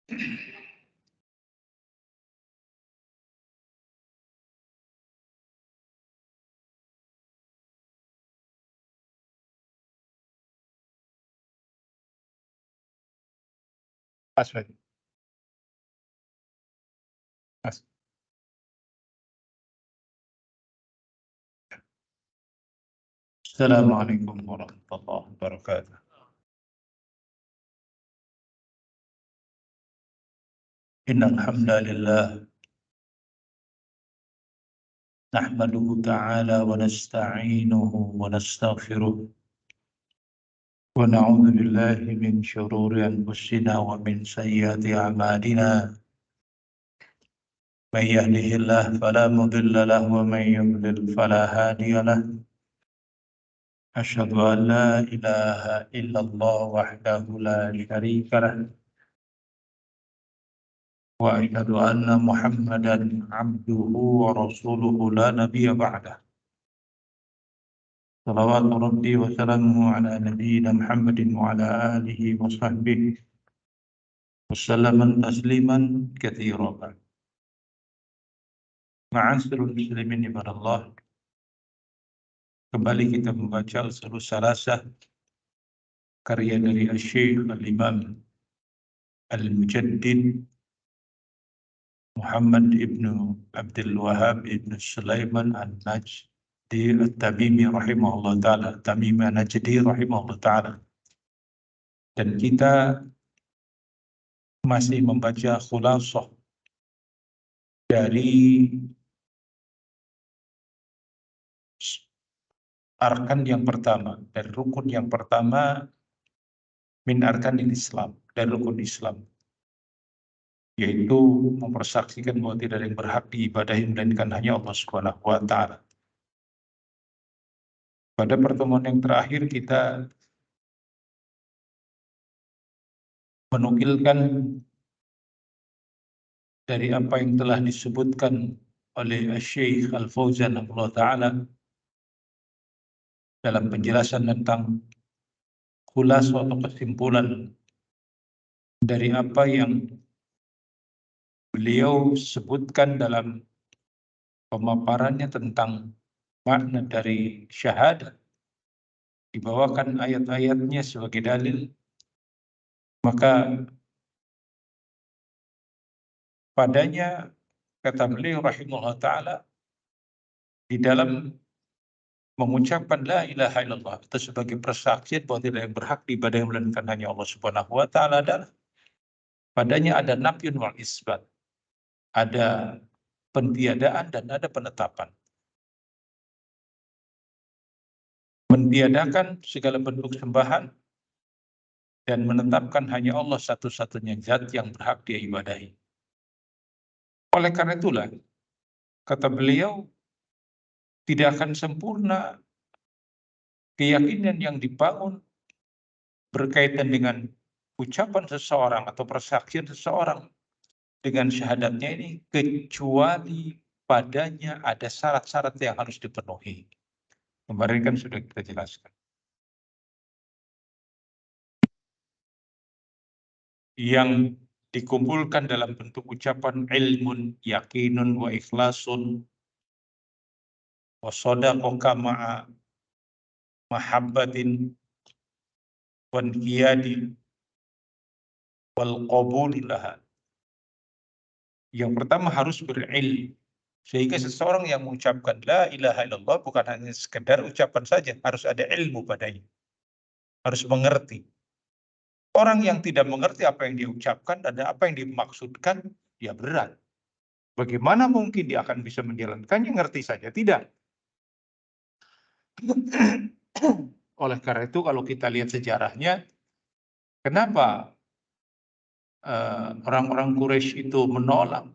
Mas, Mas. Assalamualaikum warahmatullahi wabarakatuh. Innal hamdalillah nahmaduhu ta'ala wa nasta'inuhu wa nastaghfiruh wa na'udzu billahi min shururi anfusina wa min sayyiati a'malina. May yahdihillahu fala mudilla lahu wa may yudlil fala hadiya lahu. Asyhadu an la ilaha illallah wahdahu la syarika lahu wa asyhadu anna Muhammadan abduhu wa rasuluhu la nabiyya ba'dah. Salawatu rabbi wa salamuhu ala nabiyyina Muhammadin wa ala alihi wa sahbihi wa sallaman tasliman katsiran. Ma'asyiral muslimin ibadallah. Kembali kita membaca Ushul Salasah karya dari Asy-Syaikh Al-Imam Al-Mujaddid Muhammad ibnu Abdul Wahhab ibnu Sulaiman An-Najdi At-Tamimi rahimahullah ta'ala, Tamimi An-Najdi rahimahullah ta'ala. Dan kita masih membaca khulasah dari arkan yang pertama, dari rukun yang pertama min arkanil Islam, dari rukun Islam, yaitu mempersaksikan bahwa tidak ada yang berhak diibadahi melainkan hanya Allah Subhanahu wa ta'ala. Pada pertemuan yang terakhir kita menukilkan dari apa yang telah disebutkan oleh Syekh Al-Fauzan Allah Ta'ala dalam penjelasan tentang khulasah atau kesimpulan dari apa yang beliau sebutkan dalam pemaparannya tentang makna dari syahadat, dibawakan ayat-ayatnya sebagai dalil. Maka padanya, kata beliau rahimahullah ta'ala, di dalam mengucapkan la ilaha illallah atau sebagai persaksian bahwa tidak yang berhak diibadahi melainkan hanya Allah Subhanahu wa ta'ala, adalah padanya ada nafyun wal isbat, ada pentiadaan dan ada penetapan. Mentiadakan segala bentuk sembahan dan menetapkan hanya Allah satu-satunya zat yang berhak diibadahi. Oleh karena itulah, kata beliau, tidak akan sempurna keyakinan yang dibangun berkaitan dengan ucapan seseorang atau persaksian seseorang dengan syahadatnya ini, kecuali padanya ada syarat-syarat yang harus dipenuhi. Kemarin kan sudah kita jelaskan. Yang dikumpulkan dalam bentuk ucapan ilmun, yakinun, wa ikhlasun, wa shadaqaka ma'a mahabbatin, wa inqiyadi, wal qabuli laha. Yang pertama harus berilmu, sehingga seseorang yang mengucapkan la ilaha illallah bukan hanya sekedar ucapan saja, harus ada ilmu padanya, harus mengerti. Orang yang tidak mengerti apa yang dia ucapkan dan apa yang dimaksudkan, ya berat. Bagaimana mungkin dia akan bisa menjalankannya? Ngerti saja tidak. Oleh karena itu kalau kita lihat sejarahnya, kenapa orang-orang Quraisy itu menolak,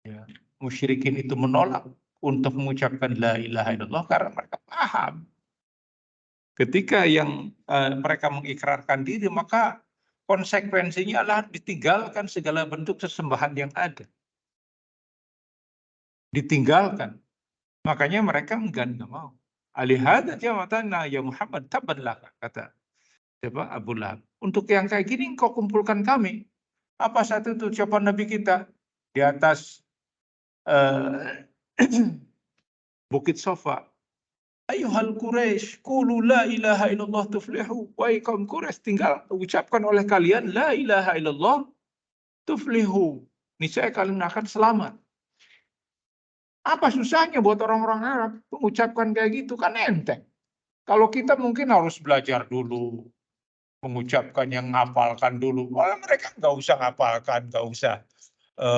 ya, musyrikin itu menolak untuk mengucapkan la ilaha illallah, karena mereka paham ketika yang mereka mengikrarkan diri, maka konsekuensinya adalah ditinggalkan segala bentuk sesembahan yang ada. Ditinggalkan. Makanya mereka enggak mau. Alihada jamatana ya Muhammad tabban laka, kata Abu Lahab. Untuk yang kayak gini engkau kumpulkan kami. Apa saat itu ucapan Nabi kita di atas Bukit Safa? Ayuhal Quraisy, qulu la ilaha illallah tuflihu. Wahai kaum Quraisy, tinggal ucapkan oleh kalian la ilaha illallah tuflihu. Niscaya kalian akan selamat. Apa susahnya buat orang-orang Arab mengucapkan kayak gitu? Kan enteng. Kalau kita mungkin harus belajar dulu, mengucapkan yang ngapalkan dulu. Kalau mereka nggak usah ngapalkan, nggak usah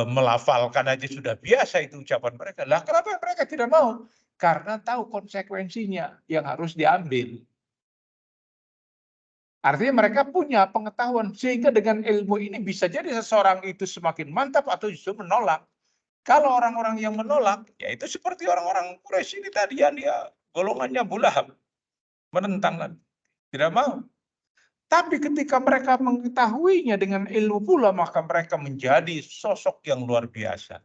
melafalkan aja sudah biasa itu ucapan mereka. Lah kenapa mereka tidak mau? Karena tahu konsekuensinya yang harus diambil. Artinya mereka punya pengetahuan sehingga dengan ilmu ini bisa jadi seseorang itu semakin mantap atau justru menolak. Kalau orang-orang yang menolak, ya itu seperti orang-orang Quraisy ini tadi yang dia golongannya Abu Lahab, menentang kan, tidak mau. Tapi ketika mereka mengetahuinya dengan ilmu pula, maka mereka menjadi sosok yang luar biasa.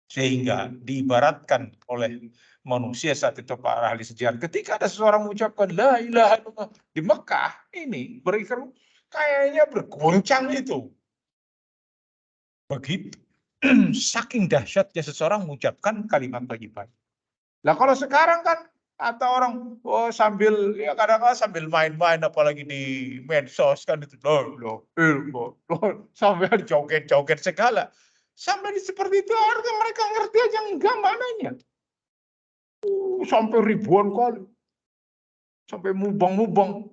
Sehingga diibaratkan oleh manusia saat itu para ahli sejarah, ketika ada seseorang mengucapkan la ilaha illallah di Mekah ini berikan kayaknya bergoncang itu. Begitu. Saking dahsyatnya seseorang mengucapkan kalimat thayyibah. Lah kalau sekarang kan atau orang sambil ya kadang-kadang sambil main-main apalagi di medsos kan itu loh sampai joget-joget segala. Sampai seperti itu artinya mereka ngerti aja enggak maknanya. Sampai ribuan kali. Sampai mubang-mubang.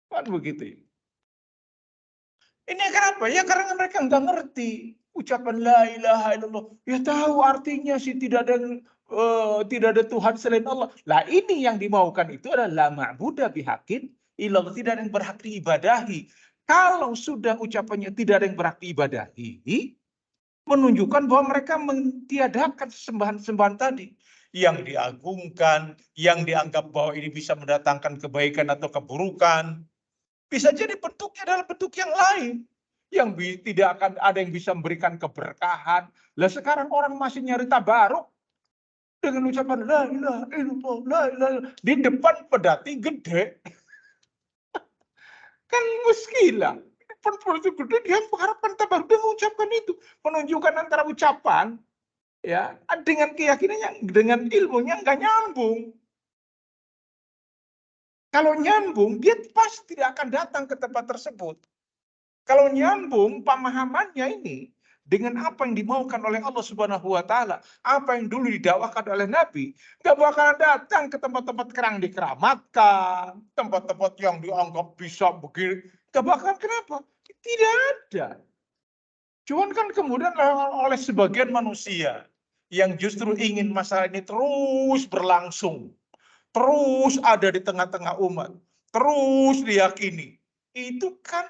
Kan begitu ya. Ini kenapa? Ya karena mereka nggak ngerti ucapan la ilaha illallah. Ya tahu artinya sih tidak ada Tuhan selain Allah. Lah ini yang dimaukan itu adalah la ma'budu bihaqqin illallah, tidak ada yang berhak diibadahi. Kalau sudah ucapannya tidak ada yang berhak diibadahi, menunjukkan bahwa mereka mentiadakan sembahan-sembahan tadi yang diagungkan, yang dianggap bahwa ini bisa mendatangkan kebaikan atau keburukan. Bisa jadi bentuknya adalah bentuk yang lain. Yang tidak akan ada yang bisa memberikan keberkahan. Lah sekarang orang masih nyari tabaruk dengan ucapan la ilaha illallah, la ilaha illallah. Di depan pedati gede. Kan muskilah. Di depan pedati gede dia mengharapkan tabaruk, dia mengucapkan itu. Menunjukkan antara ucapan ya dengan keyakinannya, dengan ilmunya nggak nyambung. Kalau nyambung, dia pasti tidak akan datang ke tempat tersebut. Kalau nyambung pemahamannya ini dengan apa yang dimaukan oleh Allah Subhanahu wa taala, apa yang dulu didakwakan oleh Nabi, nggak bakalan datang ke tempat-tempat kerang dikeramatkan, tempat-tempat yang dianggap bisa begini, nggak bakalan. Kenapa? Tidak ada. Cuman kan kemudian oleh sebagian manusia yang justru ingin masalah ini terus berlangsung, terus ada di tengah-tengah umat, terus diyakini. Itu kan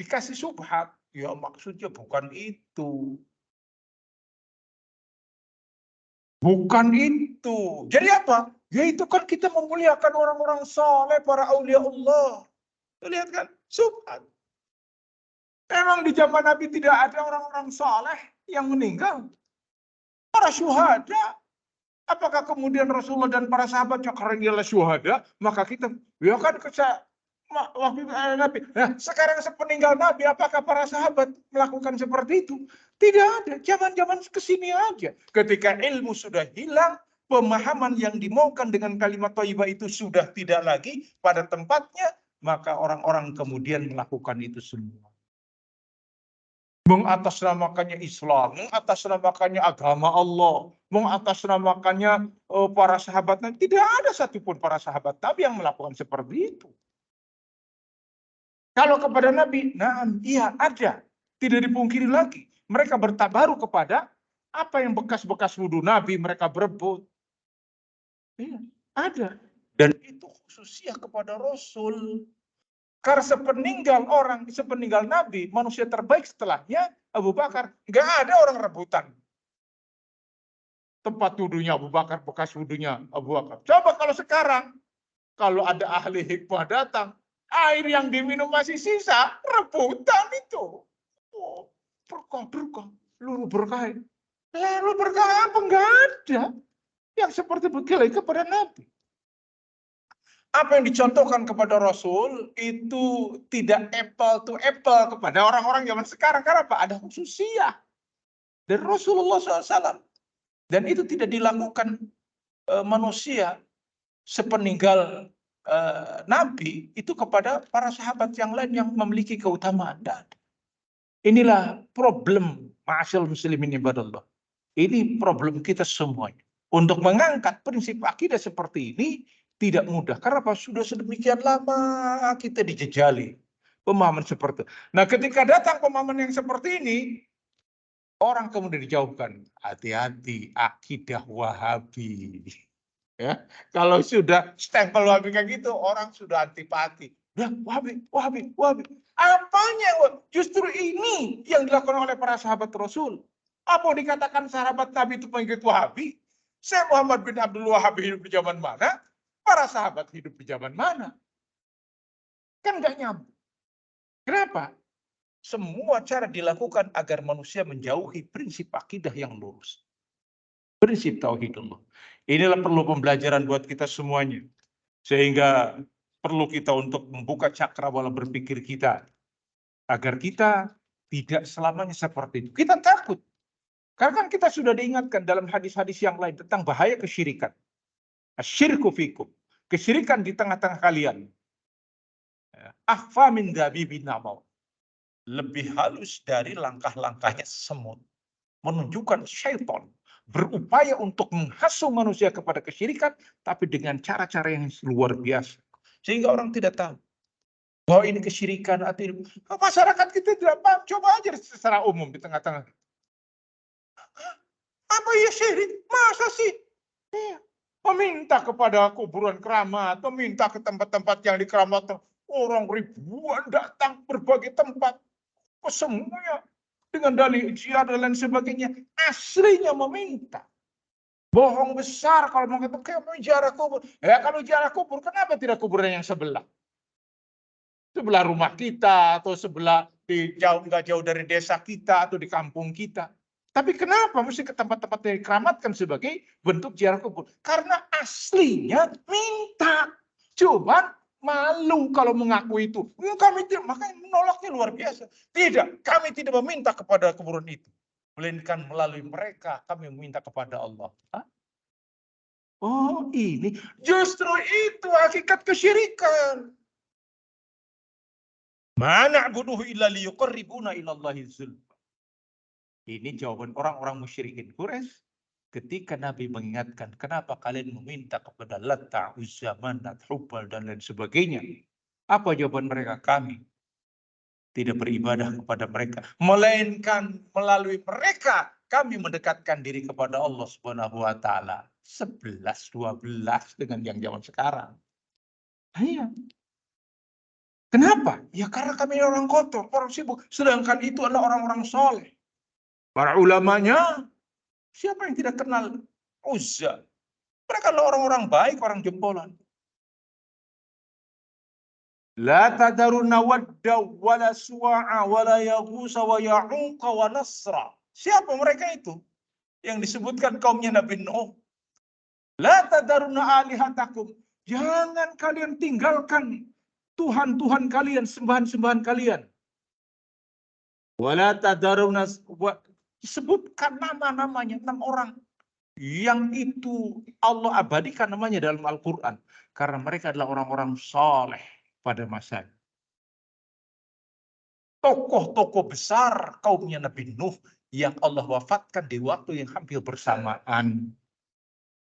dikasih subhat. Ya maksudnya bukan itu. Bukan itu. Jadi apa? Ya itu kan kita memuliakan orang-orang saleh, para aulia Allah. Lihat kan? Subhat. Memang di zaman Nabi tidak ada orang-orang saleh yang meninggal. Para syuhada. Apakah kemudian Rasulullah dan para sahabat karena dia adalah syuhada, maka kita, ya kan waktu Nabi. Nah, sekarang sepeninggal Nabi, apakah para sahabat melakukan seperti itu? Tidak ada. Zaman-zaman kesini aja. Ketika ilmu sudah hilang, pemahaman yang dimaukan dengan kalimat thayyibah itu sudah tidak lagi pada tempatnya, maka orang-orang kemudian melakukan itu semua. Mengatasnamakannya Islam, mengatasnamakannya agama Allah, mengatasnamakannya para sahabatnya. Tidak ada satupun para sahabat Nabi yang melakukan seperti itu. Kalau kepada Nabi, nah iya ada. Tidak dipungkiri lagi. Mereka bertabaruk kepada apa yang bekas-bekas wudhu Nabi mereka berebut. Iya, ada. Dan itu khususnya kepada Rasul. Karena sepeninggal Nabi, manusia terbaik setelahnya Abu Bakar. Nggak ada orang rebutan. Tempat wudhunya Abu Bakar, bekas wudhunya Abu Bakar. Coba kalau sekarang, kalau ada ahli hikmah datang, air yang diminum masih sisa, rebutan itu. Oh, berkah, lu berkah. Lu berkah apa? Nggak ada. Yang seperti begitu kepada Nabi. Apa yang dicontohkan kepada Rasul itu tidak apple to apple kepada orang-orang zaman sekarang. Karena apa? Ada khususiyah dari Rasulullah SAW. Dan itu tidak dilakukan manusia sepeninggal Nabi itu kepada para sahabat yang lain yang memiliki keutamaan. Inilah problem ma'asyal muslimin ibadallah. Ini problem kita semuanya. Untuk mengangkat prinsip akidah seperti ini tidak mudah. Karena apa? Sudah sedemikian lama kita dijejali pemahaman seperti itu. Nah, ketika datang pemahaman yang seperti ini, orang kemudian dijauhkan, hati-hati akidah Wahabi. Ya, kalau sudah stempel Wahabi kayak gitu, orang sudah antipati. Udah, Wahabi, Wahabi, Wahabi. Apanya? Justru ini yang dilakukan oleh para sahabat Rasul. Apa dikatakan sahabat Nabi itu pengikut Wahabi? Saya Muhammad bin Abdul Wahab hidup di zaman mana? Para sahabat hidup di zaman mana? Kan nggak nyambung. Kenapa? Semua cara dilakukan agar manusia menjauhi prinsip akidah yang lurus. Prinsip tauhidullah. Inilah perlu pembelajaran buat kita semuanya. Sehingga perlu kita untuk membuka cakrawala berpikir kita. Agar kita tidak selamanya seperti itu. Kita takut. Karena kan kita sudah diingatkan dalam hadis-hadis yang lain tentang bahaya kesyirikan. Asyirku fikum. Kesyirikan di tengah-tengah kalian. Akhfa min dabibin nabaw. Lebih halus dari langkah-langkahnya semut. Menunjukkan syaitan berupaya untuk menghasut manusia kepada kesyirikan, tapi dengan cara-cara yang luar biasa. Sehingga orang tidak tahu bahwa ini kesyirikan atau ini. Masyarakat kita tidak paham. Coba aja secara umum di tengah-tengah. Apa ya syirik? Masa sih? Meminta kepada kuburan keramat, meminta ke tempat-tempat yang dikeramatkan. Orang ribuan datang berbagai tempat. Semuanya dengan dalih ijtihad dan lain sebagainya, aslinya meminta. Bohong besar kalau mengatakan kayak ziarah kubur. Ya kalau ziarah kubur, kenapa tidak kuburan yang sebelah? Sebelah rumah kita atau sebelah nggak jauh dari desa kita atau di kampung kita. Tapi kenapa mesti ke tempat-tempat yang dikeramatkan sebagai bentuk ziarah kubur? Karena aslinya minta. Coba malu kalau mengaku itu. Kami tidak, makanya menolaknya luar biasa. Tidak, kami tidak meminta kepada kuburan itu. Melainkan melalui mereka kami meminta kepada Allah. Hah? Oh ini, justru itu hakikat kesyirikan. Mana bunuh illa liyuqarribuna ilallahi zulfa. Ini jawaban orang-orang musyrikin Quraisy ketika Nabi mengingatkan, kenapa kalian meminta kepada Latta, Uzza, Manat, Hubal, dan lain sebagainya. Apa jawaban mereka? Kami tidak beribadah kepada mereka. Melainkan melalui mereka, kami mendekatkan diri kepada Allah Subhanahu wa Ta'ala. 11-12 dengan yang zaman sekarang. Iya. Kenapa? Ya karena kami orang kotor, orang sibuk. Sedangkan itu adalah orang-orang soleh. Para ulamanya, siapa yang tidak kenal Uzza? Mereka adalah orang-orang baik, orang jempolan. La tadaruna wadda wala suwa'a wala yaghusa wa ya'uqa wa nasra. Siapa mereka itu? Yang disebutkan kaumnya Nabi Nuh. La tadaruna alihatakum. Jangan kalian tinggalkan Tuhan-Tuhan kalian, sembahan-sembahan kalian. Wala tadaruna, disebutkan nama-namanya 6 orang. Yang itu Allah abadikan namanya dalam Al-Quran. Karena mereka adalah orang-orang soleh pada masanya. Tokoh-tokoh besar kaumnya Nabi Nuh yang Allah wafatkan di waktu yang hampir bersamaan.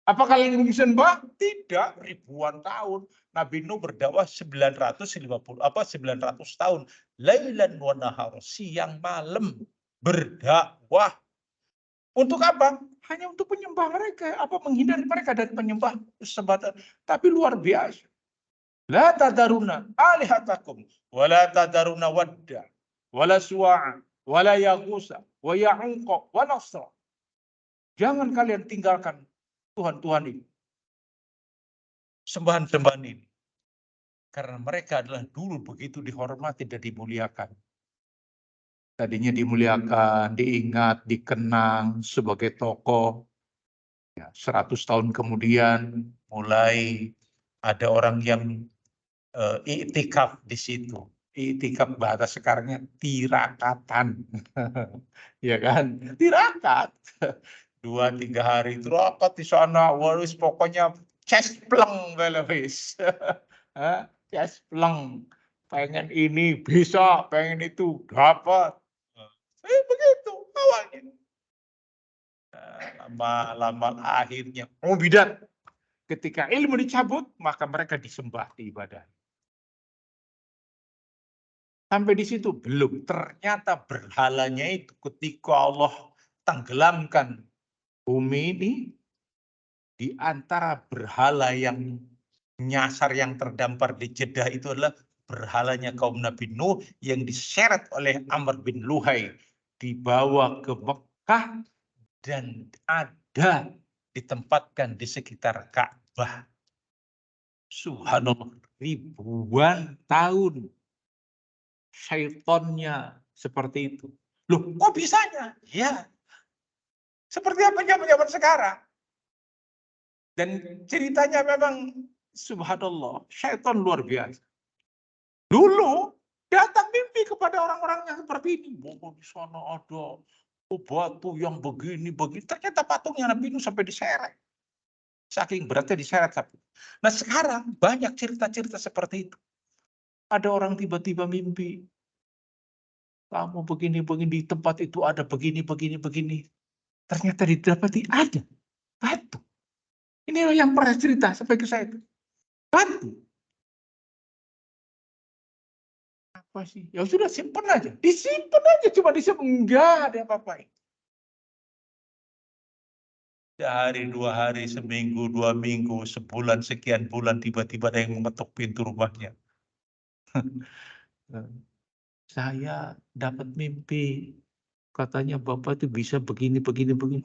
Apa kalian bisa mbak? Tidak, ribuan tahun. Nabi Nuh berdakwah 900 tahun. Lailan wa nahar, siang malam berdakwah. Untuk apa? Hanya untuk penyembah mereka. Apa menghindari mereka dari penyembah sembah. Tapi luar biasa. La tadaruna alihatakum. Wa la tadaruna wadda. Wa la suwa'a. Wa la yaghusa. Wa ya'uqa. Wa nasra. Jangan kalian tinggalkan Tuhan-Tuhan ini. Sembahan-sembahan ini. Karena mereka adalah dulu begitu dihormati dan dimuliakan. Tadinya dimuliakan, diingat, dikenang sebagai tokoh. 100 tahun kemudian mulai Ada orang yang iktikaf di situ. Iktikaf bahasa sekarangnya tirakatan. Ya kan? Tirakat. 2-3 hari tirakat di sana. Wis pokoknya cespleng wis. Cespleng. Pengen ini bisa, pengen itu dapat. Begitu awalnya. Lama-lama akhirnya bidat. Ketika ilmu dicabut, maka mereka disembah di ibadah. Sampai di situ belum. Ternyata berhalanya itu ketika Allah tenggelamkan bumi ini, di antara berhala yang nyasar yang terdampar di Jeddah itu adalah berhalanya kaum Nabi Nuh yang diseret oleh Amr bin Luhai, dibawa ke Mekah dan ada ditempatkan di sekitar Ka'bah. Subhanallah, ribuan tahun syaitonnya seperti itu. Loh, kok bisanya? Ya, seperti apa zaman sekarang. Dan ceritanya memang subhanallah, syaitan luar biasa. Dulu datang mimpi kepada orang-orang yang seperti ini. Bahwa di sana ada batu yang begini. Ternyata patungnya Nabi Nuh sampai diseret. Saking beratnya diseret. Nah sekarang banyak cerita-cerita seperti itu. Ada orang tiba-tiba mimpi. Kamu begini-begini, di tempat itu ada begini. Ternyata didapati ada batu. Ini yang pernah cerita sampai ke saya. Batu. Apa sih? Ya sudah simpen aja. Disimpan aja, cuma disimpan. Enggak ada apa-apa. Sehari, 2 hari, seminggu, 2 minggu, sebulan, sekian bulan, tiba-tiba ada yang mengetuk pintu rumahnya. Saya dapat mimpi. Katanya Bapak itu bisa begini.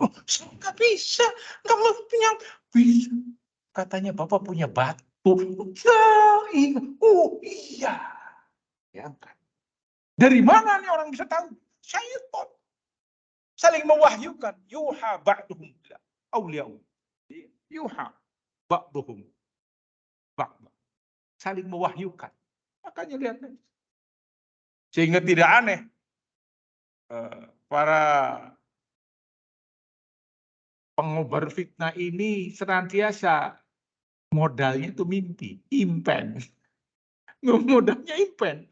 Oh, saya nggak bisa. Nggak punya. Bisa. Katanya Bapak punya batu. Ya, oh iya. Ya, kan. Dari mana nih orang bisa tahu? Syaitan. Saling mewahyukan. Yuha ba'duhum awliya'u. Yuha ba'duhum ba'd. Saling mewahyukan. Makanya lihat. Sehingga tidak aneh. Para pengobar fitnah ini senantiasa modalnya itu mimpi. Impen. Modalnya impen.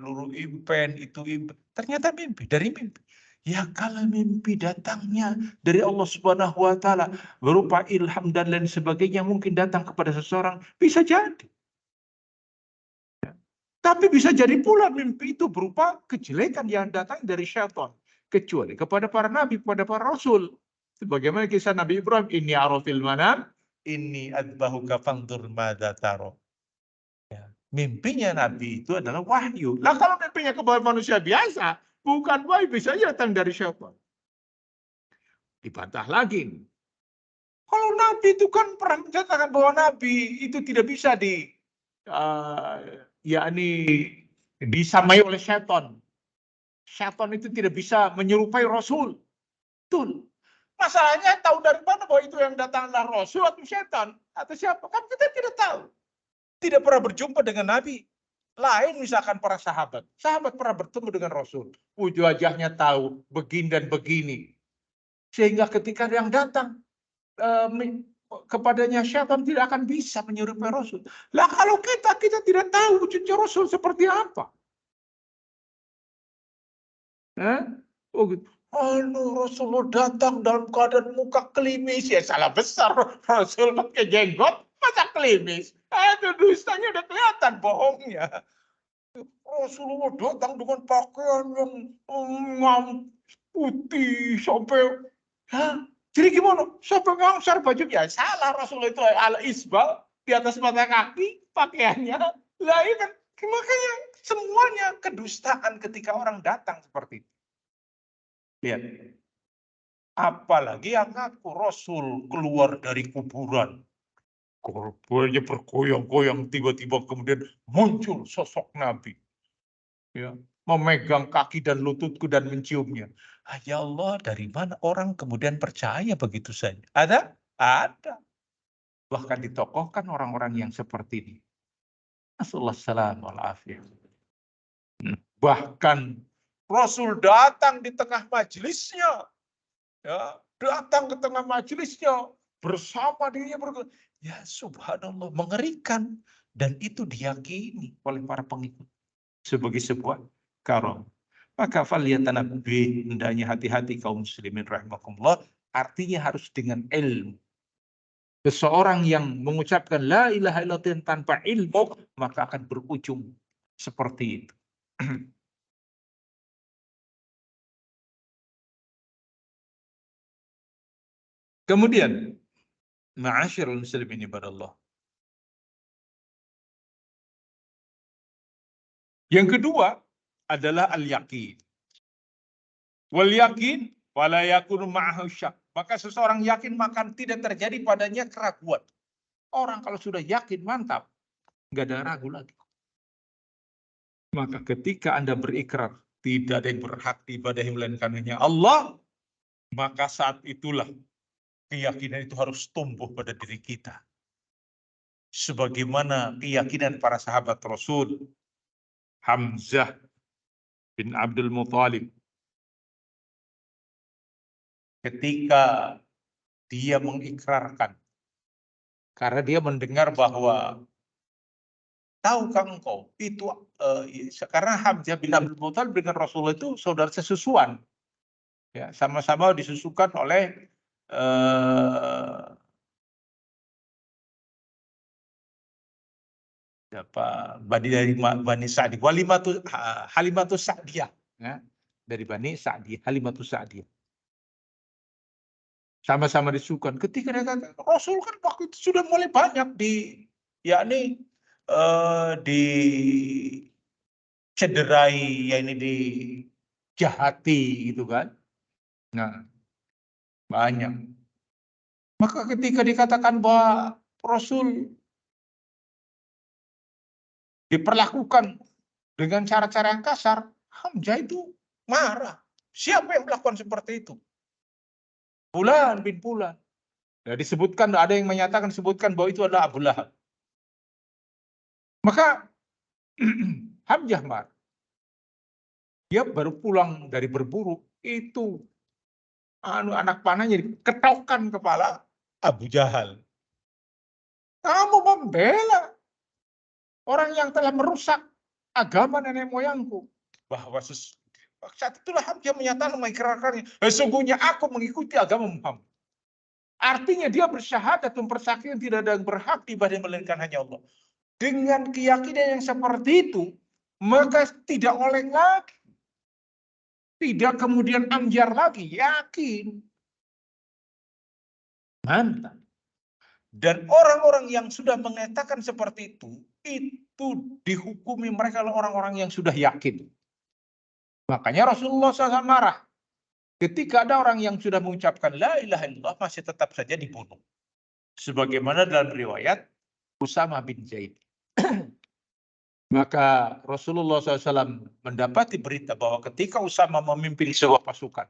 Luru impen, itu impen. Ternyata mimpi, dari mimpi. Ya kalau mimpi datangnya dari Allah Subhanahu wa taala berupa ilham dan lain sebagainya mungkin datang kepada seseorang, bisa jadi. Tapi bisa jadi pula mimpi itu berupa kejelekan yang datang dari syaitan. Kecuali kepada para nabi, kepada para rasul. Sebagaimana kisah Nabi Ibrahim, ini arafil manam, ini adbahuka fangdur madza taro. Mimpinya Nabi itu adalah wahyu. Lah kalau mimpinya kepada manusia biasa, bukan wahyu, bisa datang dari syaitan. Dibantah lagi. Kalau Nabi itu kan pernah menyatakan bahwa Nabi itu tidak bisa disamai oleh syaitan. Syaitan itu tidak bisa menyerupai Rasul. Betul. Masalahnya tahu dari mana bahwa itu yang datang adalah Rasul atau syaitan? Atau siapa? Kan kita tidak tahu. Tidak pernah berjumpa dengan Nabi. Lain misalkan para sahabat. Sahabat pernah bertemu dengan Rasul. Wajahnya tahu begini dan begini. Sehingga ketika yang datang kepadanya syaitan tidak akan bisa menyerupai Rasul. Lah kalau kita tidak tahu wujudnya Rasul seperti apa. Oh gitu. Rasulullah datang dalam keadaan muka klimis. Ya salah besar. Rasul pakai jenggot, masa klimis? Itu dustanya udah kelihatan bohongnya. Rasulullah datang dengan pakaian yang putih sampai, jadi gimana? Sampai ngangsar bajunya. Salah, Rasulullah itu ala isbal di atas mata kaki pakaiannya. Lah ini kan makanya semuanya kedustaan ketika orang datang seperti itu. Lihat. Apalagi yang ngaku Rasul keluar dari kuburan. Kuburannya bergoyang-goyang, tiba-tiba kemudian muncul sosok Nabi. Ya, memegang kaki dan lututku dan menciumnya. Ya Allah, dari mana orang kemudian percaya begitu saja? Ada? Ada. Bahkan ditokohkan orang-orang yang seperti ini. Nasallallahu wal afiyah. Bahkan Rasul datang di tengah majelisnya, ya, datang ke tengah majelisnya bersama dirinya ya subhanallah, mengerikan, dan itu diyakini oleh para pengikut sebagai sebuah karom. Maka falyatanabbi, hendaknya hati-hati kaum muslimin rahimakumullah, artinya harus dengan ilmu. Seseorang yang mengucapkan la ilaha illallah tanpa ilmu, maka akan berujung seperti itu. Kemudian, ma'asyiral muslimin ibadallah. Yang kedua adalah al-yaqin. Wal yakin wala yakunu ma'ahu syak. Maka seseorang yakin maka tidak terjadi padanya keraguan. Orang kalau sudah yakin mantap, nggak ada ragu lagi. Maka ketika Anda berikrar tidak ada yang berhak diibadahi melainkan hanya Allah, maka saat itulah keyakinan itu harus tumbuh pada diri kita. Sebagaimana keyakinan para sahabat Rasul, Hamzah bin Abdul Muthalib, ketika dia mengikrarkan, karena dia mendengar bahwa tahukah engkau itu karena Hamzah bin Abdul Muthalib dengan Rasulullah itu saudara sesusuan, ya, sama-sama disusukan oleh Bani Sa'di, Halimatus Sa'diyah, ya, dari Bani Sa'di, Halimatus Sa'diyah. Sama-sama disusukan. Ketika dia kata, Rasul kan waktu itu sudah mulai banyak yakni dicederai, yakni dijahati gitu kan. Nah, banyak. Maka ketika dikatakan bahwa Rasul diperlakukan dengan cara-cara yang kasar, Hamzah itu marah. Siapa yang melakukan seperti itu? Fulan bin Fulan. Ya, disebutkan, ada yang menyatakan disebutkan bahwa itu adalah Abu Lahab. Maka Hamzah marah. Dia baru pulang dari berburu, itu anak panahnya diketokkan kepala Abu Jahal. Kamu membela orang yang telah merusak agama nenek moyangku. Bahwa saat itulah Hamzah menyatakan, mengikrarkannya, sesungguhnya aku mengikuti agama Muhammad. Artinya dia bersyahadat mempersaksikan tidak ada yang berhak diibadahi melainkan hanya Allah. Dengan keyakinan yang seperti itu, maka tidak oleng lagi. Tidak kemudian amjar lagi, yakin. Mantap. Dan orang-orang yang sudah mengatakan seperti itu dihukumi mereka oleh orang-orang yang sudah yakin. Makanya Rasulullah SAW marah. Ketika ada orang yang sudah mengucapkan la ilaha illallah masih tetap saja dibunuh. Sebagaimana dalam riwayat Usama bin Zaid. Maka Rasulullah SAW mendapati berita bahwa ketika Usama memimpin sebuah pasukan,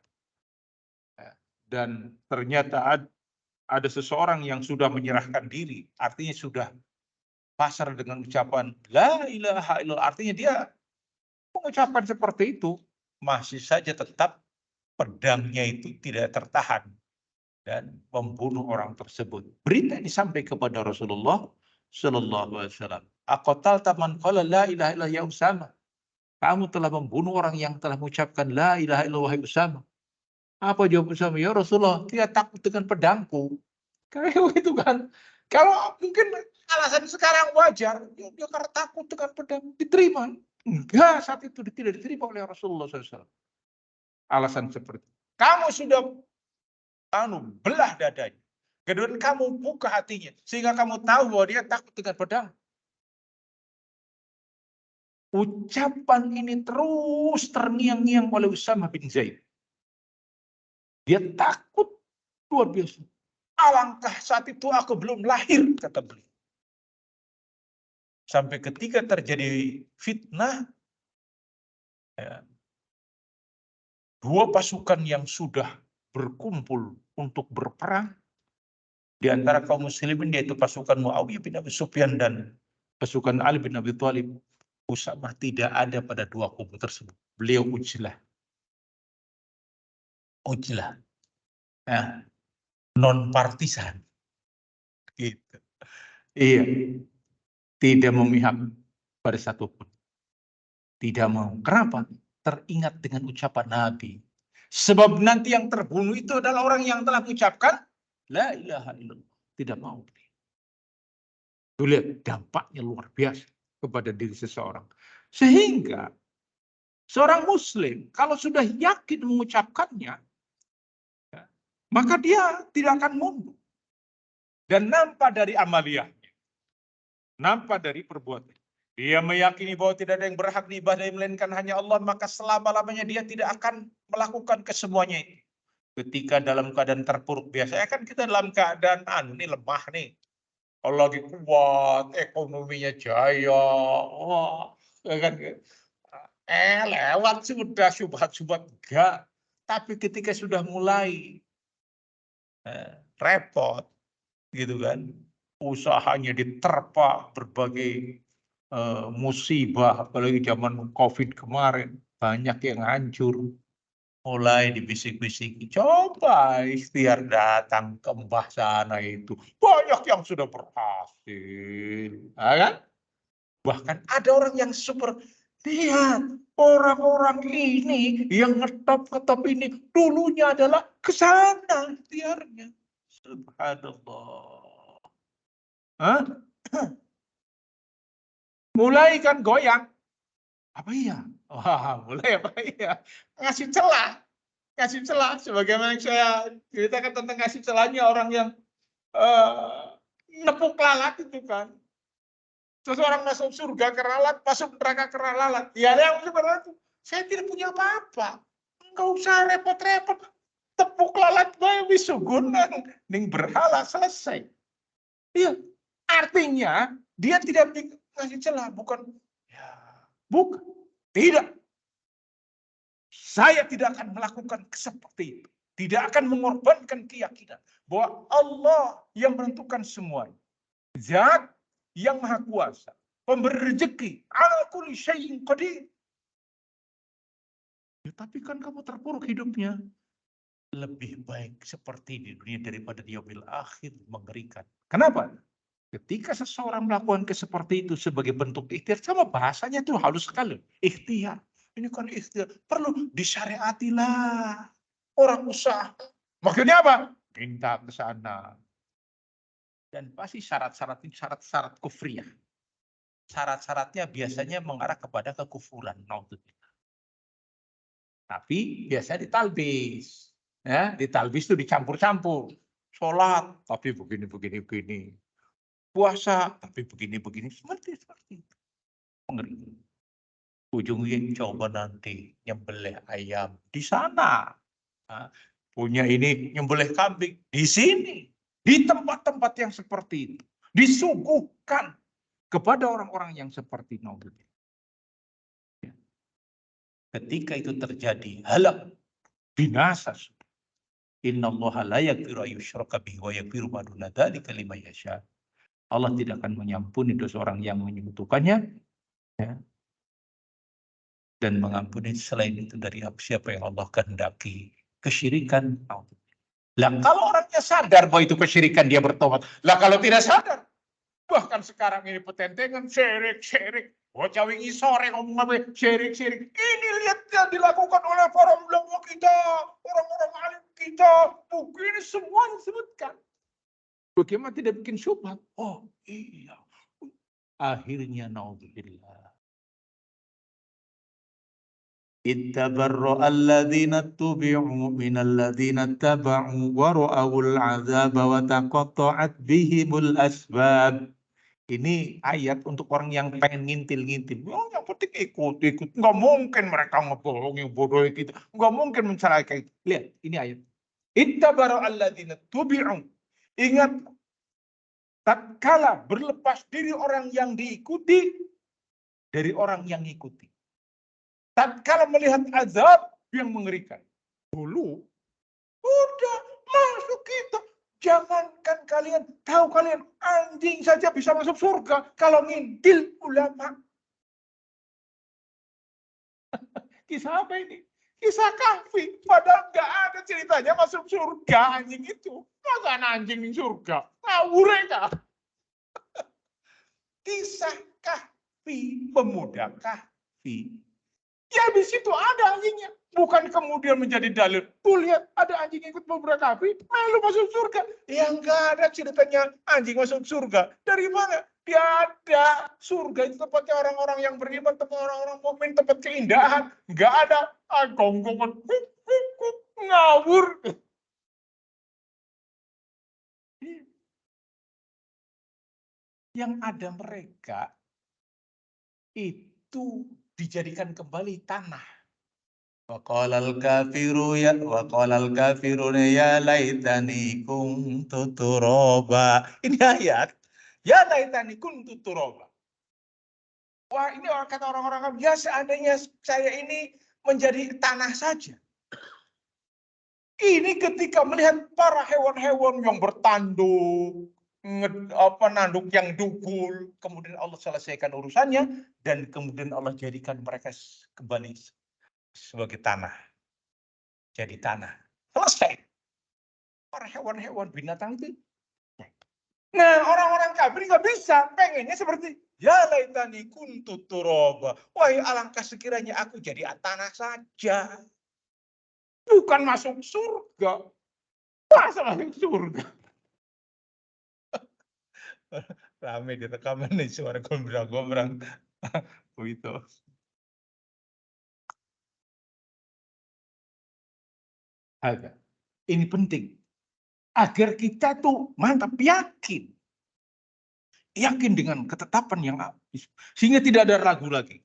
dan ternyata ada seseorang yang sudah menyerahkan diri, artinya sudah pasrah dengan ucapan la ilaha illallah, artinya dia mengucapkan seperti itu, masih saja tetap pedangnya itu tidak tertahan dan membunuh orang tersebut. Berita ini sampai kepada Rasulullah Sallallahu Alaihi Wasallam. Aqatal taman qala la ilaha illallah ya Usama. Kamu telah membunuh orang yang telah mengucapkan la ilaha illallah ya Usama. Apa jawab Usama? Ya Rasulullah, dia takut dengan pedangku. Kayak itu kan. Kalau mungkin alasan sekarang wajar, dia karena takut dengan pedang, diterima. Enggak, saat itu tidak diterima oleh Rasulullah SAW. Alasan seperti itu. Kamu sudah belah dadanya. Kemudian kamu buka hatinya. Sehingga kamu tahu bahwa dia takut dengan pedang. Ucapan ini terus terngiang-ngiang oleh Usama bin Zaid. Dia takut luar biasa. Alangkah saat itu aku belum lahir, kata beliau. Sampai ketika terjadi fitnah, ya, dua pasukan yang sudah berkumpul untuk berperang, Di antara kaum muslimin yaitu pasukan Muawiyah bin Abi Sufyan dan pasukan Ali bin Abi Thalib. Usamah tidak ada pada dua kubu tersebut. Beliau ujlah. Nah, non partisan. Gitu. Iya. Tidak memihak pada satupun. Tidak mau. Kenapa? Teringat dengan ucapan Nabi. Sebab nanti yang terbunuh itu adalah orang yang telah mengucapkan la ilaha illallah. Tidak mau. Tuh lihat dampaknya luar biasa kepada diri seseorang. Sehingga seorang muslim kalau sudah yakin mengucapkannya, maka dia tidak akan mundur. Dan nampak dari amaliyahnya. Nampak dari perbuatan. Dia meyakini bahwa tidak ada yang berhak diibadahi melainkan hanya Allah, maka selama-lamanya dia tidak akan melakukan kesemuanya itu. Ketika dalam keadaan terpuruk, biasanya kan kita dalam keadaan ini lemah nih. Kalau lagi kuat, ekonominya jaya, wah, kan? Lewat sudah syubhat-syubhat enggak. Tapi ketika sudah mulai repot, gitu kan, usahanya diterpa berbagai musibah, apalagi zaman COVID kemarin, banyak yang hancur. Mulai dibisik-bisiki, coba ikhtiar datang ke mbah sana itu. Banyak yang sudah berhasil. Kan? Bahkan ada orang yang super, lihat orang-orang ini yang ngetop-ngetop ini dulunya adalah ke sana ikhtiarnya. Subhanallah. Hah? Mulai kan goyang. Apa iya? Wah, mulai apa iya? Ngasih celah. Ngasih celah. Sebagaimana yang saya ceritakan tentang ngasih celahnya orang yang nepuk lalat itu kan. Seseorang masuk surga karena lalat, masuk neraka karena lalat. Ya yang sebenarnya saya tidak punya apa-apa. Enggak usah repot-repot. Tepuk lalat bae wis sugunan ning berhala selesai. Iya. Artinya dia tidak ngasih celah, bukan ya, bukan. Tidak. Saya tidak akan melakukan seperti itu. Tidak akan mengorbankan keyakinan bahwa Allah yang menentukan semuanya. Zat yang maha kuasa. Pemberi rezeki. Ala kulli syai'in qadir. Ya, tapi kan kamu terpuruk hidupnya. Lebih baik seperti di dunia daripada di yaumil akhir. Mengerikan. Kenapa? Ketika seseorang melakukan seperti itu sebagai bentuk ikhtiar, sama bahasanya itu halus sekali. Ikhtiar. Ini kan ikhtiar. Perlu disyariatilah. Orang usaha. Maksudnya apa? Minta ke sana. Dan pasti syarat-syarat ini syarat-syarat kufriyah. Syarat-syaratnya biasanya mengarah kepada kekufuran. Tapi biasanya ditalbis. Ya, ditalbis itu dicampur-campur. Sholat, tapi begini. Puasa, tapi begini. Seperti itu. Mengeri. Ujungnya coba nanti nyembelih ayam di sana. Nah, punya ini nyembelih kambing di sini. Di tempat-tempat yang seperti itu. Disuguhkan kepada orang-orang yang seperti Nabi. Ketika itu terjadi, halak, binasa. Innallaha la yaghfiru ayyushraka bihi wa yaghfiru ma duna dzalika liman yasha. Allah tidak akan mengampuni dosa orang yang menyekutukannya, ya, dan mengampuni selain itu dari siapa yang Allah kehendaki. Kesyirikan. Lah kalau orangnya sadar bahwa itu kesyirikan, dia bertobat. Lah kalau tidak sadar, bahkan sekarang ini petentengan syirik. Bocah wingi sore ngomong apa syirik. Ini lihat yang dilakukan oleh para ulama kita, orang-orang alim kita. Buku ini semua disebutkan. Bagaimana tidak bikin syubhat? Oh iya. Akhirnya naudzubillah. Ittabarra alladhina tubi'u minal ladhina taba'u wa ra'awul 'adzaba wa taqatta'at bihimul asbab. Ini ayat untuk orang yang pengen ngintil. Oh, yang penting ikut. Nggak mungkin mereka ngebohongi, bodohi kita. Nggak mungkin mencelakai kita. Lihat, ini ayat. Ittabarra alladhina tubi'u. Ingat, tatkala berlepas diri orang yang diikuti dari orang yang ngikuti. Tatkala melihat azab yang mengerikan. Dulu udah masuk kita, Jangankan kalian, tahu kalian anjing saja bisa masuk surga kalau ngintil ulama. Kisah apa ini? Kisah Kahfi. Padahal nggak ada ceritanya masuk surga anjing itu. Masa anjing di surga? Ngawur ya. Kisah Kahfi, pemuda Kahfi. Ya di situ ada anjingnya. Bukan kemudian menjadi dalil. Tuh lihat ada anjing ikut pemuda Kahfi, malu masuk surga. Ya nggak ada ceritanya anjing masuk surga. Dari mana? Tiada. Surga itu tempatnya orang-orang yang beriman, tempat orang-orang mukmin, tempat keindahan. Nggak ada gonggongan. Ngawur. Yang ada mereka itu dijadikan kembali tanah. Waqalal kafiruna ya laitani kuntu turaba. Ini ayat. Ya laitani kuntu turaba. Wah, ini kata orang-orang, ya seandainya saya ini menjadi tanah saja. Ini ketika melihat para hewan-hewan yang bertanduk, nanduk yang dugul, kemudian Allah selesaikan urusannya, dan kemudian Allah jadikan mereka kembali sebagai tanah. Jadi tanah. Selesai. Para hewan-hewan binatang itu. Nah, orang-orang kafir nggak bisa. Pengennya seperti, ya laitani kuntu turaba. Wahai alangkah sekiranya aku jadi tanah saja. Bukan masuk surga. Masa masuk surga? Rame di rekaman nih suara gombrang-gombrang. Begitu. Agak. Ini penting. Agar kita tuh mantap yakin. Yakin dengan ketetapan yang habis. Sehingga tidak ada ragu lagi.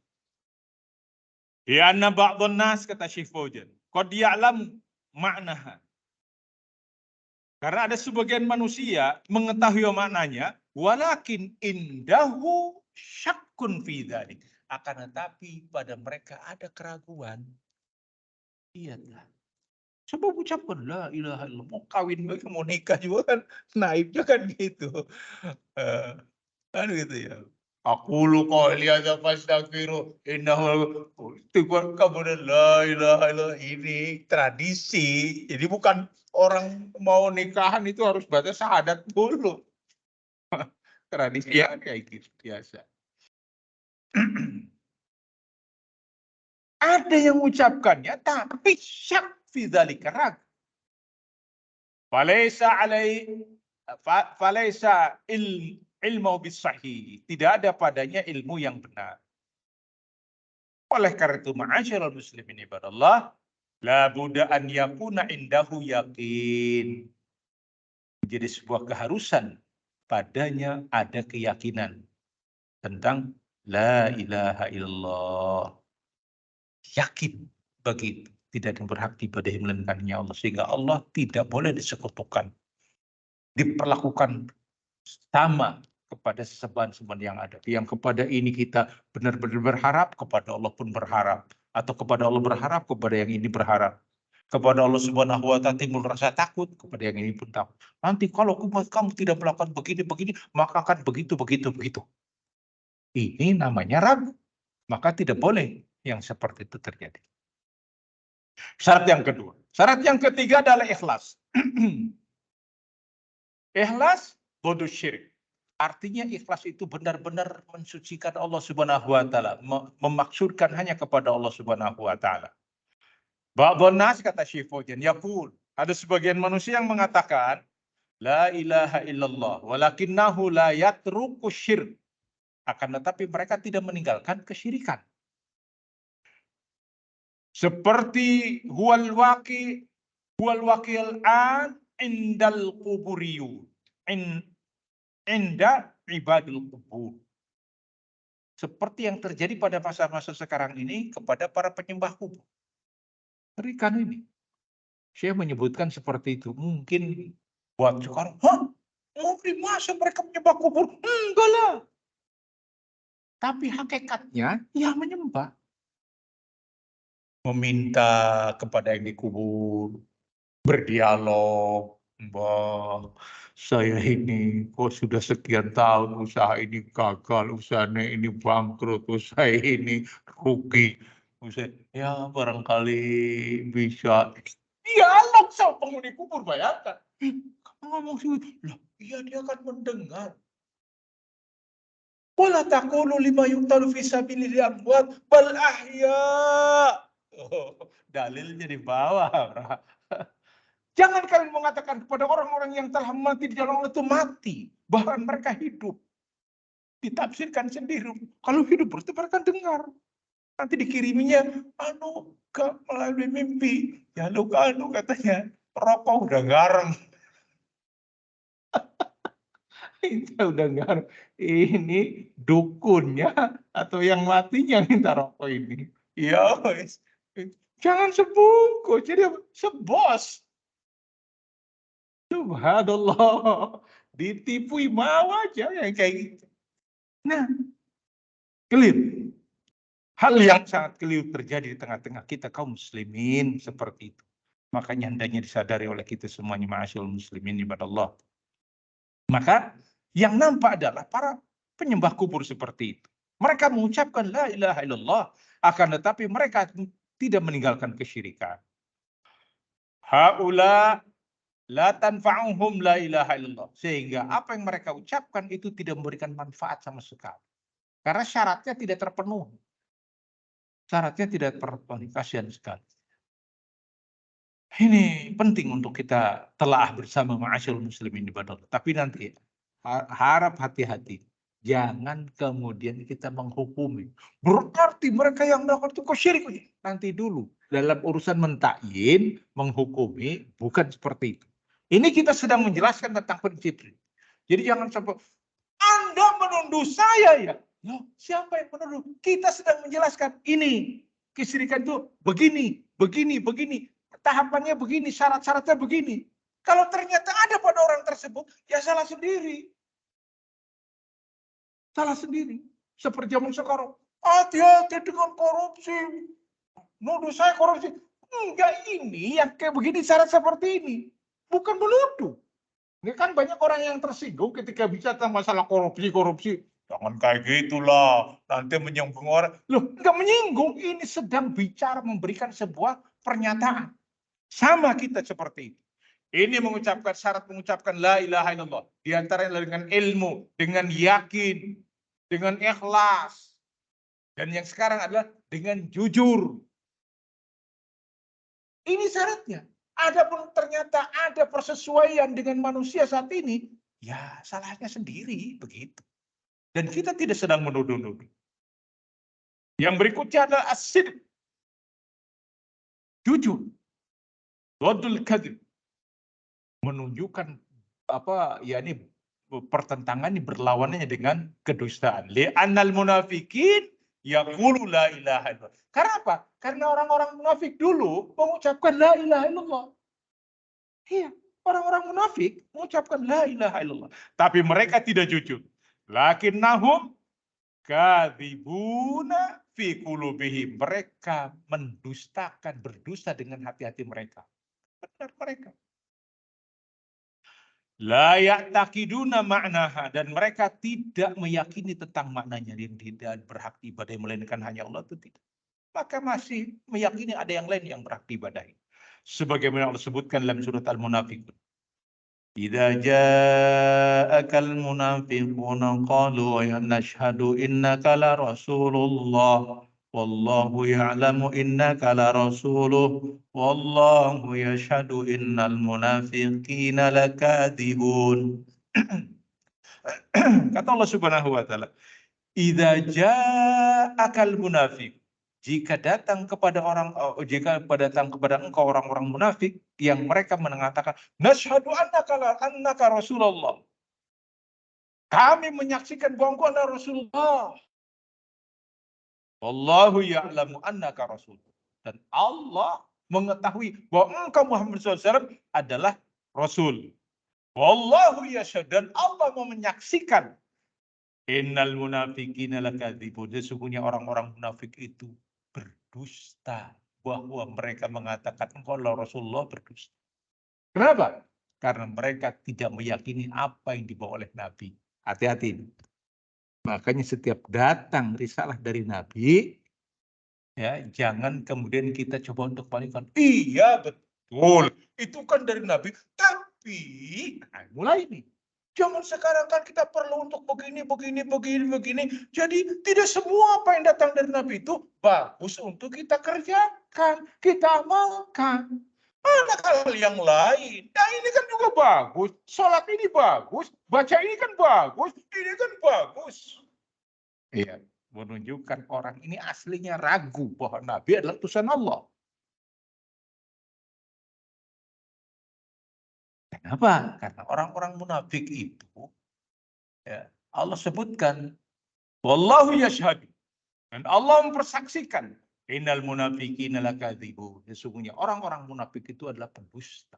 Ya anna ba'dhan nas kata Syifojan. Qad ya'lam maknaha. Karena ada sebagian manusia mengetahui maknanya, walakin indahu syakkun fi dzalik. Akan tetapi pada mereka ada keraguan. Iyalah. Coba ucapkan la ilaha illallah. Mau kawin, mau nikah juga kan naibnya kan gitu. Kan gitu ya. Aku lu qouli hadza fastaghfiru innahu kemudian la ilaha illallah, ini tradisi. Jadi bukan orang mau nikahan itu harus baca syahadat dulu. Tradisi ya kayak gitu biasa. Ada yang mengucapkannya tapi syak fi dzalika ragu. Falaisa ilmu bisahih. Tidak ada padanya ilmu yang benar. Oleh karena itu, ma'asyiral muslimin ibadallah, la budda an yakuna indahu yakin. Menjadi sebuah keharusan padanya ada keyakinan tentang la ilaha illallah. Yakin bagi tidak ada yang berhak diibadahi melainkan Allah, sehingga Allah tidak boleh disekutukan. Diperlakukan sama kepada sesembahan-sembahan yang ada. Yang kepada ini kita benar-benar berharap, kepada Allah pun berharap. Atau kepada Allah berharap, kepada yang ini berharap. Kepada Allah Subhanahu wa ta'ala timbul rasa takut, kepada yang ini pun takut. Nanti kalau kamu tidak melakukan begini, maka akan begitu. Ini namanya ragu. Maka tidak boleh yang seperti itu terjadi. Syarat yang kedua. Syarat yang ketiga adalah ikhlas. Ikhlas bodoh syirik. Artinya ikhlas itu benar-benar mensucikan Allah Subhanahu wa taala, memaksudkan hanya kepada Allah Subhanahu wa taala. Ba'dhan nas kata Syifojan yaqul, ada sebagian manusia yang mengatakan la ilaha illallah walakinnahu la yatruku syirk. Akan tetapi mereka tidak meninggalkan kesyirikan. Seperti huwal waqil an indal quburiyun. Inda ibadul kubur. Seperti yang terjadi pada masa-masa sekarang ini kepada para penyembah kubur. Ngerikan ini. Saya menyebutkan seperti itu. Mungkin buat sekarang, mungkin masa mereka menyembah kubur? Enggak lah. Tapi hakikatnya, ya menyembah. Meminta kepada yang dikubur, berdialog, Mbah, saya ini kok sudah sekian tahun usaha ini gagal, usahanya ini bangkrut, usaha ini rugi. Ya barangkali bisa dialog sama penghuni kubur, bayangkan. Kamu ngomong sih, lah iya dia akan mendengar. Wala taqulu lima yuqtalu fi sabilillah amwat bal ahya. Oh, dalilnya di bawah. Jangan kalian mengatakan kepada orang-orang yang telah mati di jalan Allah itu mati. Bahkan mereka hidup. Ditafsirkan sendiri. Kalau hidup berarti mereka dengar. Nanti dikiriminya, melalui mimpi. Ya lu katanya, rokok udah garang. Itu udah garang. Ini dukunnya atau yang matinya minta rokok ini. Ya wes. Jangan sebungkus, jadi sebos. Subhanallah. Ditipu mau aja yang kayak gitu. Nah, keliru. Hal yang sangat keliru terjadi di tengah-tengah kita kaum muslimin seperti itu. Makanya hendaknya disadari oleh kita semuanya, ma'asyil muslimin ibadallah. Maka yang nampak adalah para penyembah kubur seperti itu. Mereka mengucapkan la ilaha illallah, akan tetapi mereka tidak meninggalkan kesyirikan. Haula la tanfa'uhum la ilaha illallah. Sehingga apa yang mereka ucapkan itu tidak memberikan manfaat sama sekali. Karena syaratnya tidak terpenuhi. Syaratnya tidak terpenuhi. Kasihan sekali. Ini penting untuk kita telaah bersama ma'asyarul muslimin ibadah. Tapi nanti harap hati-hati. Jangan kemudian kita menghukumi. Berarti mereka yang melakukan itu kok syirik. Nanti dulu. Dalam urusan mentakyin, menghukumi, bukan seperti itu. Ini kita sedang menjelaskan tentang prinsip. Jadi jangan sampai, Anda menuduh saya ya. Loh, siapa yang menuduh? Kita sedang menjelaskan ini. Kesyirikan itu begini, begini, begini. Tahapannya begini, syarat-syaratnya begini. Kalau ternyata ada pada orang tersebut, ya salah sendiri. Salah sendiri. Seperti zaman sekarang. Hati-hati dengan korupsi. Nuduh saya korupsi. Enggak, ini yang kayak begini syarat seperti ini. Bukan menuduh. Ini kan banyak orang yang tersinggung ketika bicara tentang masalah korupsi. Jangan kayak gitulah. Nanti menyinggung orang. Loh, enggak menyinggung. Ini sedang bicara memberikan sebuah pernyataan. Sama kita seperti itu. Ini mengucapkan syarat mengucapkan la ilaha illallah. Di antaranya dengan ilmu, dengan yakin, dengan ikhlas. Dan yang sekarang adalah dengan jujur. Ini syaratnya. Adapun ternyata ada persesuaian dengan manusia saat ini, ya salahnya sendiri begitu. Dan kita tidak sedang menuduh-nuduh. Yang berikutnya adalah as-sidq. Jujur. Wadul kadhib. Menunjukkan ini pertentangan berlawannya dengan kedustaan. Li'annal munafiqin yaqulu la ilaha illallah. Karena apa? Karena orang-orang munafik dulu mengucapkan la ilaha illallah. Iya, orang-orang munafik mengucapkan la ilaha illallah. Tapi mereka tidak jujur. Lakinnahum kadzibuna fi qulubihim. Mereka mendustakan, berdusta dengan hati-hati mereka. Benar mereka. La ya'taqiduna ma'naha, dan mereka tidak meyakini tentang maknanya, yang tidak berhak ibadah melainkan hanya Allah itu tidak. Maka masih meyakini ada yang lain yang berhak diibadahi. Sebagaimana Allah sebutkan dalam surat Al-Munafiqun. Idza ja'akal munafiquna qalu ya nashhadu innaka la rasulullah wallahu ya'lamu innaka la rasuluh wallahu yashhadu innal munafiqina lakadzibun. Kata Allah Subhanahu wa taala, idza ja'akal munafiq, jika datang kepada engkau orang-orang munafik yang mereka mengatakan nasyhadu annaka rasulullah. Kami menyaksikan bahwa engkau adalah Rasulullah. Wallahu ya'lamu annaka rasul. Dan Allah mengetahui bahwa engkau Muhammad SAW adalah Rasul. Wallahu yashhadu, dan Allah mau menyaksikan innal munafiqina lakadzibun. Sesungguhnya orang-orang munafik itu berdusta, bahwa mereka mengatakan engkau adalah Rasulullah, berdusta. Kenapa? Karena mereka tidak meyakini apa yang dibawa oleh Nabi. Hati-hati. Makanya setiap datang risalah dari Nabi, ya jangan kemudian kita coba untuk palingkan. Iya betul, itu kan dari Nabi. Tapi, mulai nih. Zaman sekarang kan kita perlu untuk begini. Jadi tidak semua apa yang datang dari Nabi itu bagus untuk kita kerjakan, kita amalkan. Ada hal yang lain. Nah ini kan juga bagus. Sholat ini bagus. Baca ini kan bagus. Ini kan bagus. Iya. Menunjukkan orang ini aslinya ragu bahwa Nabi adalah utusan Allah. Kenapa? Karena orang-orang munafik itu, ya, Allah sebutkan, wallahu yashhadu, dan Allah mempersaksikan, innal munafiqina lakadzibun. Sesungguhnya orang-orang munafik itu adalah pendusta.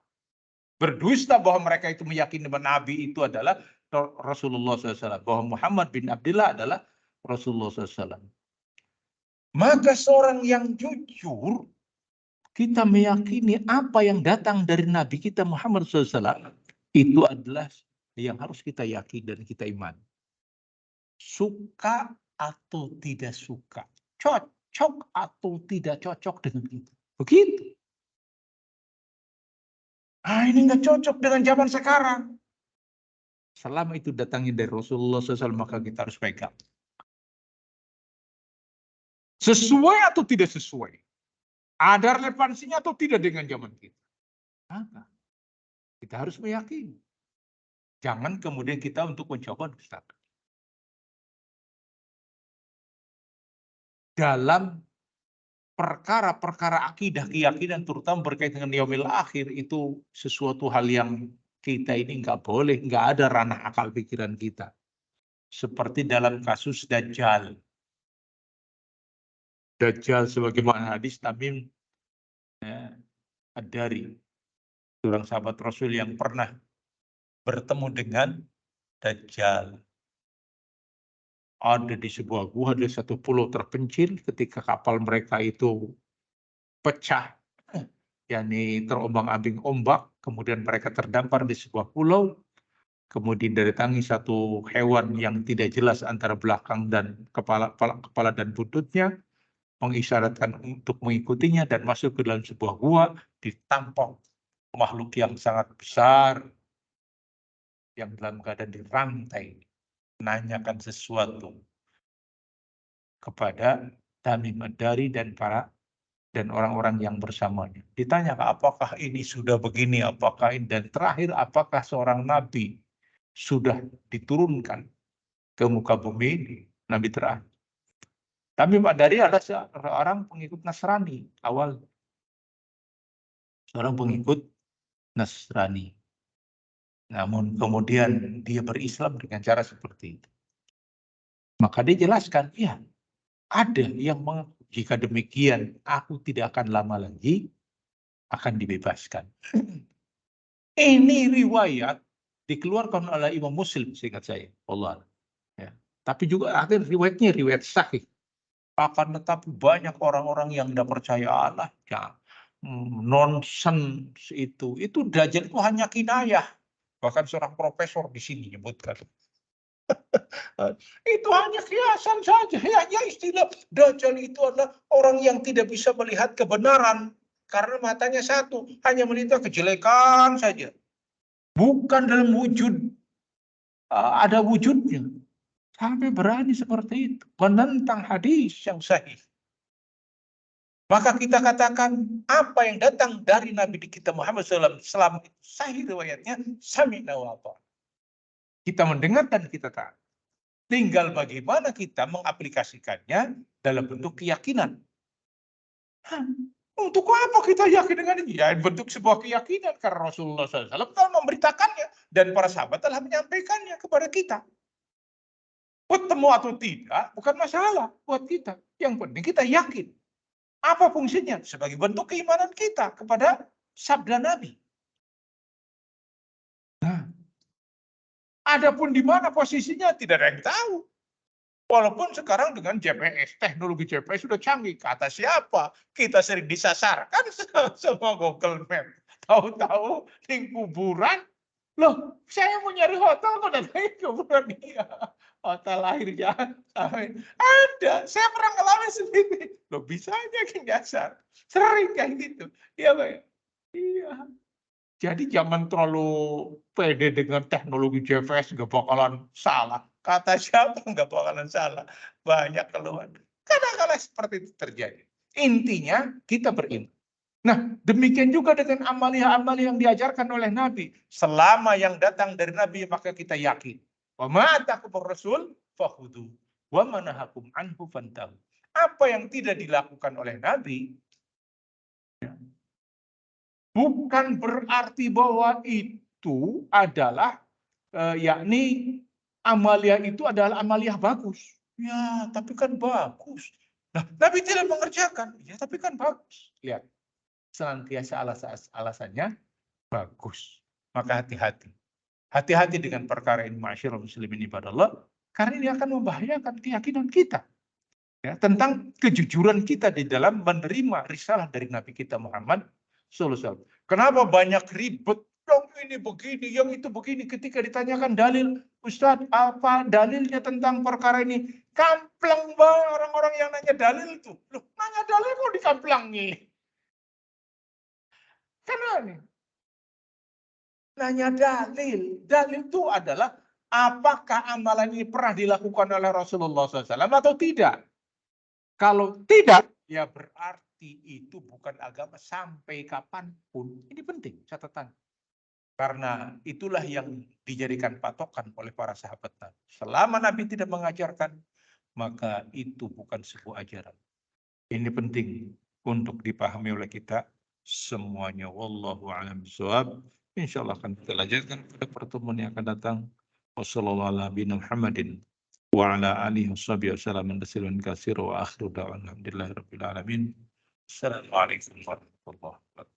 Berdusta bahwa mereka itu meyakini bahwa Nabi itu adalah Rasulullah SAW. Bahwa Muhammad bin Abdullah adalah Rasulullah SAW. Maka seorang yang jujur, kita meyakini apa yang datang dari Nabi kita Muhammad SAW, itu adalah yang harus kita yakini dan kita imani. Suka atau tidak suka. Cocok atau tidak cocok dengan kita. Begitu. Ini nggak cocok dengan zaman sekarang. Selama itu datangnya dari Rasulullah SAW, maka kita harus pegang. Sesuai atau tidak sesuai? Ada relevansinya atau tidak dengan zaman kita? Maka kita harus meyakini. Jangan kemudian kita untuk mencoba dustakan. Dalam perkara-perkara akidah, keyakinan, terutama berkaitan dengan yaumil akhir, itu sesuatu hal yang kita ini nggak boleh, nggak ada ranah akal pikiran kita. Seperti dalam kasus Dajjal. Dajjal sebagaimana hadis Tamim Ad-Dari, seorang sahabat Rasul yang pernah bertemu dengan Dajjal. Ada di sebuah gua, di satu pulau terpencil, ketika kapal mereka itu pecah, yakni terombang-ambing ombak, kemudian mereka terdampar di sebuah pulau, kemudian didatangi satu hewan yang tidak jelas antara belakang dan kepala dan buntutnya, mengisyaratkan untuk mengikutinya dan masuk ke dalam sebuah gua, ditampung makhluk yang sangat besar, yang dalam keadaan dirantai, menanyakan sesuatu kepada Tamim Ad-Dari dan orang-orang yang bersamanya. Ditanya, apakah ini sudah begini, apakah ini, dan terakhir, apakah seorang nabi sudah diturunkan ke muka bumi ini, nabi terakhir. Tamim Ad-Dari adalah seorang pengikut Nasrani awal. Seorang pengikut Nasrani. Namun kemudian dia berislam dengan cara seperti itu. Maka dia jelaskan, ya ada yang jika demikian aku tidak akan lama lagi akan dibebaskan. Ini riwayat dikeluarkan oleh Imam Muslim, seingat saya. Allah. Ya. Tapi juga akhir riwayatnya riwayat sahih. Akan tetapi banyak orang-orang yang tidak percaya Allah. Ya, nonsens itu. Itu Dajjal itu hanya kinayah. Bahkan seorang profesor di sini menyebutkan. Itu hanya kiasan saja. Hanya istilah Dajjal itu adalah orang yang tidak bisa melihat kebenaran. Karena matanya satu. Hanya melihat kejelekan saja. Bukan dalam wujud. Ada wujudnya. Sampai berani seperti itu. Menentang hadis yang sahih. Maka kita katakan apa yang datang dari Nabi kita Muhammad SAW selama itu sahih riwayatnya, sami'na wa ata'na. Kita mendengar dan kita taat. Tinggal bagaimana kita mengaplikasikannya dalam bentuk keyakinan. Untuk apa kita yakin dengan ini? Ya bentuk sebuah keyakinan karena Rasulullah SAW telah memberitakannya dan para sahabat telah menyampaikannya kepada kita. Bertemu atau tidak bukan masalah buat kita. Yang penting kita yakin. Apa fungsinya? Sebagai bentuk keimanan kita kepada sabda Nabi. Nah, adapun di mana posisinya tidak ada yang tahu. Walaupun sekarang dengan GPS, teknologi GPS sudah canggih. Kata siapa? Kita sering disasarkan sama Google Map. Tahu-tahu di kuburan, Loh, saya mau nyari hotel kok datangnya kuburan dia. Hotel lahirnya ada, saya pernah ngalamin sendiri. Loh, bisa aja kan dasar. Sering kayak gitu. Iya, Pak. Iya. Jadi jangan terlalu pede dengan teknologi GPS nggak bakalan salah. Kata siapa nggak bakalan salah? Banyak keluhan. Kadang-kadang seperti itu terjadi. Intinya kita beriman. Nah, demikian juga dengan amalia-amalia yang diajarkan oleh Nabi. Selama yang datang dari Nabi, maka kita yakin. Wa ma atakum rasul fakhudhu wa ma nahakum anhu fantahu. Apa yang tidak dilakukan oleh Nabi, bukan berarti bahwa itu adalah yakni amalia itu adalah amalia bagus. Ya, tapi kan bagus. Nah, Nabi tidak mengerjakan. Ya, tapi kan bagus. Lihat, senantiasa alasannya bagus. Maka hati-hati. Hati-hati dengan perkara ini, ma'asyiral muslimin ibadallah, karena ini akan membahayakan keyakinan kita. Ya, tentang kejujuran kita di dalam menerima risalah dari Nabi kita Muhammad SAW. Kenapa banyak ribet? Yang ini begini, yang itu begini. Ketika ditanyakan dalil, Ustadz, apa dalilnya tentang perkara ini? Kamplang banget orang-orang yang nanya dalil itu. Loh, nanya dalil kok dikamplangi? Karena nih, nanya dalil. Dalil itu adalah apakah amalan ini pernah dilakukan oleh Rasulullah SAW atau tidak? Kalau tidak, ya berarti itu bukan agama sampai kapanpun. Ini penting catatan. Karena itulah yang dijadikan patokan oleh para sahabat Nabi. Selama Nabi tidak mengajarkan, maka itu bukan sebuah ajaran. Ini penting untuk dipahami oleh kita semuanya. Wallahu a'lam bishawab. Insyaallah akan kita lanjutkan pada pertemuan yang akan datang. Wassalamualaikum warahmatullahi wabarakatuh. Wa ala alihi washabihi wasallam tasliman katsira wa akhiru da'wana alhamdulillahi rabbil alamin. Assalamualaikum warahmatullahi wabarakatuh.